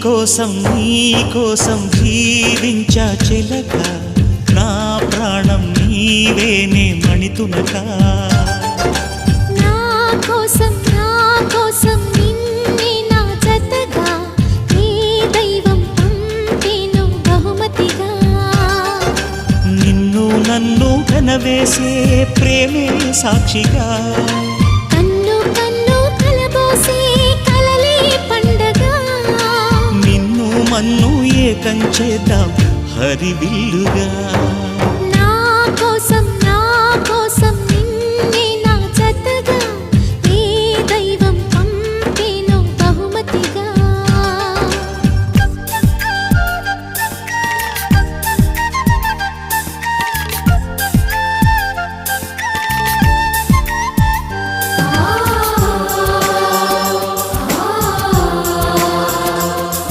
కోసం జీవించా చిలక నా ప్రాణం నీవేనే మణితునక నా కోసం నిన్నే నా జతగా నీ దైవం పంపేను బహుమతిగా నిన్ను నన్ను కనవేసే ప్రేమే సాక్షిగా కన్ను కన్ను కలబోసే కలలే పండగ నిన్ను మన్ను ఏకం చేద్దాం హరివిల్లుగా